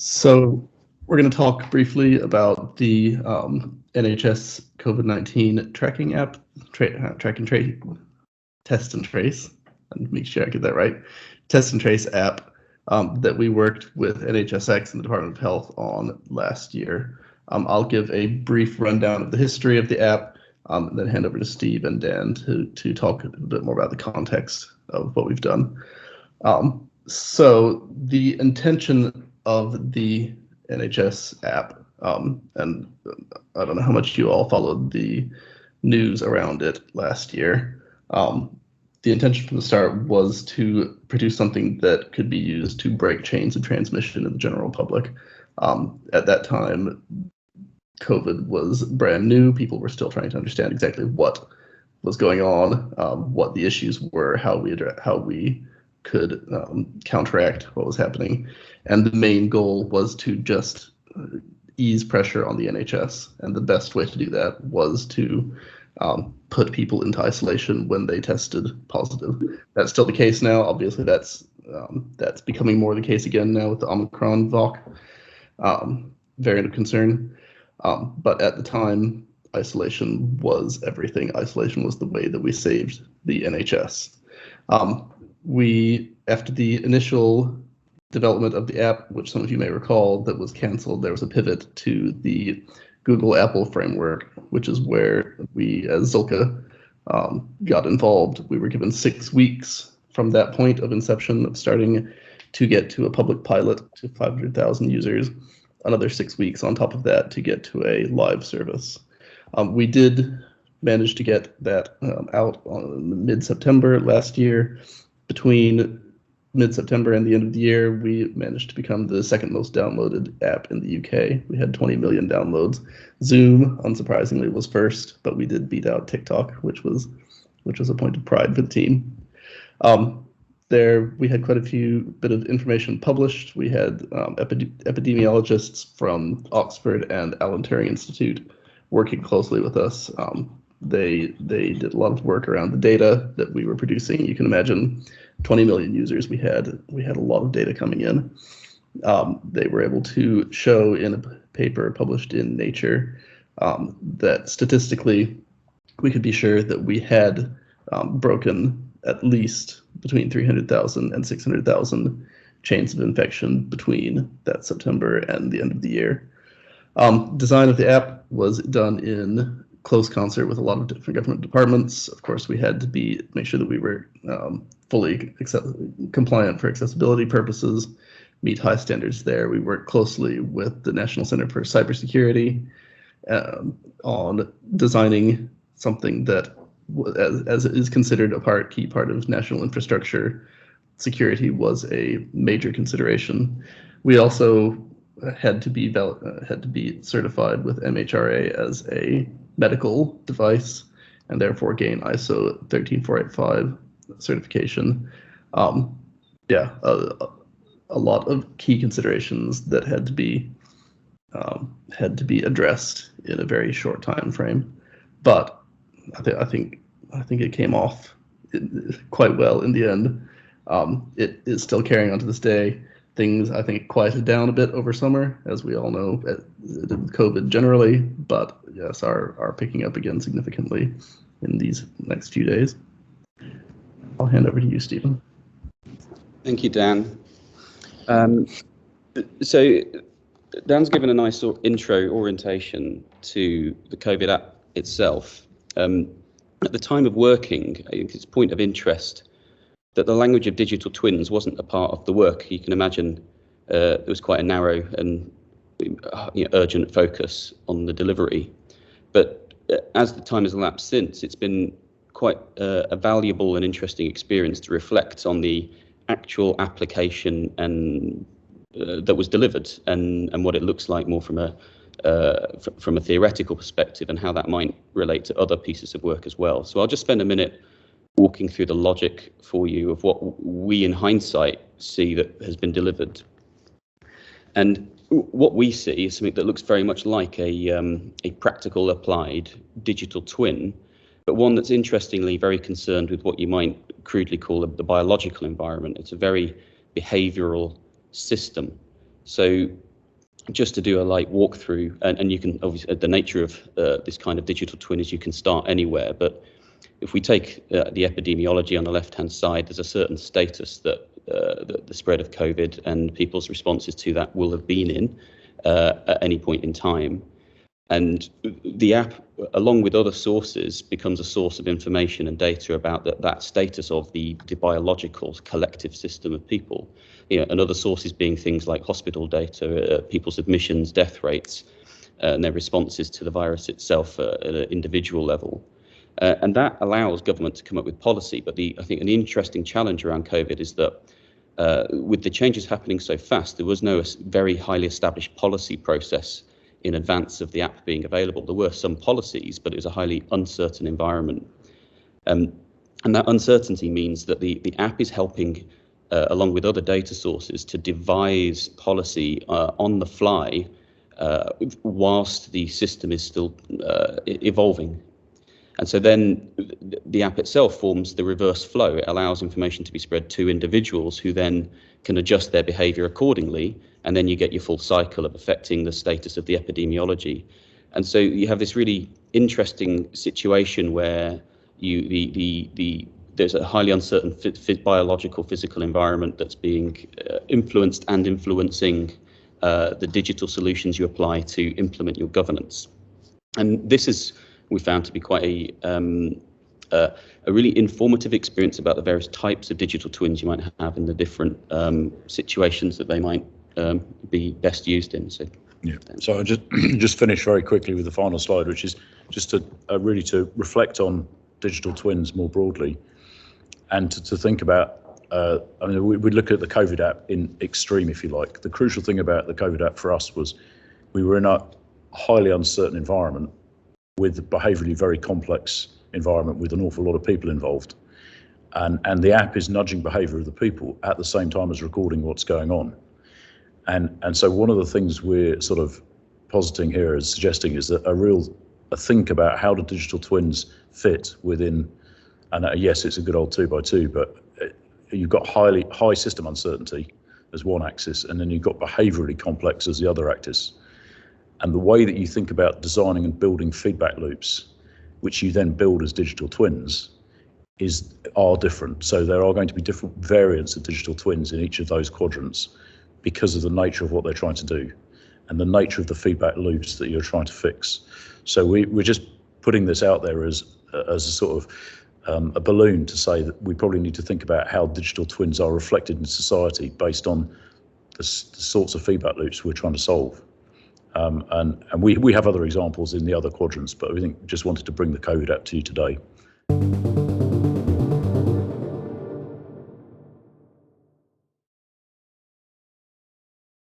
So we're going to talk briefly about the NHS COVID-19 tracking app, track and trace, test and trace, and make sure I get that right, test and trace app that we worked with NHSX and the Department of Health on last year. I'll give a brief rundown of the history of the app, and then hand over to Steve and Dan to talk a bit more about the context of what we've done. So the intention of the NHS app, and I don't know how much you all followed the news around it last year. The intention from the start was to produce something that could be used to break chains of transmission in the general public. At that time, COVID was brand new. People were still trying to understand exactly what was going on, what the issues were, how we could counteract what was happening. And the main goal was to just ease pressure on the NHS. And the best way to do that was to put people into isolation when they tested positive. That's still the case now. Obviously, that's becoming more the case again now with the Omicron variant of concern. But at the time, isolation was everything. Isolation was the way that we saved the NHS. After the initial development of the app, which some of you may recall, that was canceled, there was a pivot to the Google Apple framework, which is where we, as Zühlke, got involved. We were given 6 weeks from that point of inception of starting to get to a public pilot to 500,000 users, another 6 weeks on top of that to get to a live service. We did manage to get that out on mid-September last year. Between mid-September and the end of the year, we managed to become the second most downloaded app in the UK. We had 20 million downloads. Zoom, unsurprisingly, was first, but we did beat out TikTok, which was a point of pride for the team. There, we had quite a few bit of information published. We had epidemiologists from Oxford and Alan Turing Institute working closely with us. They did a lot of work around the data that we were producing. You can imagine 20 million users. We had a lot of data coming in. They were able to show in a paper published in Nature that statistically we could be sure that we had broken at least between 300,000 and 600,000 chains of infection between that September and the end of the year. Design of the app was done in close concert with a lot of different government departments. Of course, we had to make sure that we were fully compliant for accessibility purposes, meet high standards there. We worked closely with the National Center for Cybersecurity on designing something that, as is considered a key part of national infrastructure, security was a major consideration. We also had to be certified with MHRA as a medical device and therefore gain ISO 13485 certification. A lot of key considerations that had to be addressed in a very short time frame, but I think it came off quite well in the end. It is still carrying on to this day. Things, I think, quieted down a bit over summer, as we all know, COVID generally, but yes, are picking up again significantly in these next few days. I'll hand over to you, Stephen. Thank you, Dan. So Dan's given a nice sort of intro orientation to the COVID app itself. At the time of working, I think it's a point of interest that the language of digital twins wasn't a part of the work. You can imagine there was quite a narrow and urgent focus on the delivery. But as the time has elapsed since, it's been quite a valuable and interesting experience to reflect on the actual application and that was delivered and what it looks like more from a theoretical perspective and how that might relate to other pieces of work as well. So I'll just spend a minute walking through the logic for you of what we in hindsight see that has been delivered. And what we see is something that looks very much like a practical applied digital twin, but one that's interestingly very concerned with what you might crudely call the biological environment. It's a very behavioural system. So just to do a light walkthrough, and you can obviously, the nature of this kind of digital twin is you can start anywhere, but if we take the epidemiology on the left-hand side, there's a certain status that the spread of COVID and people's responses to that will have been in at any point in time. And the app, along with other sources, becomes a source of information and data about that status of the biological collective system of people. And other sources being things like hospital data, people's admissions, death rates, and their responses to the virus itself at an individual level. And that allows government to come up with policy. But I think an interesting challenge around COVID is that with the changes happening so fast, there was no very highly established policy process in advance of the app being available. There were some policies, but it was a highly uncertain environment. And that uncertainty means that the app is helping, along with other data sources, to devise policy on the fly whilst the system is still evolving. And so then the app itself forms the reverse flow. It allows information to be spread to individuals who then can adjust their behaviour accordingly, and then you get your full cycle of affecting the status of the epidemiology. And so you have this really interesting situation where there's a highly uncertain biological physical environment that's being influenced and influencing the digital solutions you apply to implement your governance. And this is, we found to be quite a really informative experience about the various types of digital twins you might have in the different situations that they might be best used in. So yeah. So I'll just finish very quickly with the final slide, which is just to really to reflect on digital twins more broadly, and to think about. I mean, we look at the COVID app in extreme, if you like. The crucial thing about the COVID app for us was we were in a highly uncertain environment with a behaviourally very complex environment with an awful lot of people involved. And the app is nudging behaviour of the people at the same time as recording what's going on. And so one of the things we're sort of positing here is suggesting is that a think about how do digital twins fit within, and yes, it's a good old 2x2, but you've got high system uncertainty as one axis, and then you've got behaviourally complex as the other axis. And the way that you think about designing and building feedback loops, which you then build as digital twins, are different. So there are going to be different variants of digital twins in each of those quadrants because of the nature of what they're trying to do and the nature of the feedback loops that you're trying to fix. So we're just putting this out there as a sort of a balloon to say that we probably need to think about how digital twins are reflected in society based on the sorts of feedback loops we're trying to solve. And we have other examples in the other quadrants, but we just wanted to bring the COVID app to you today.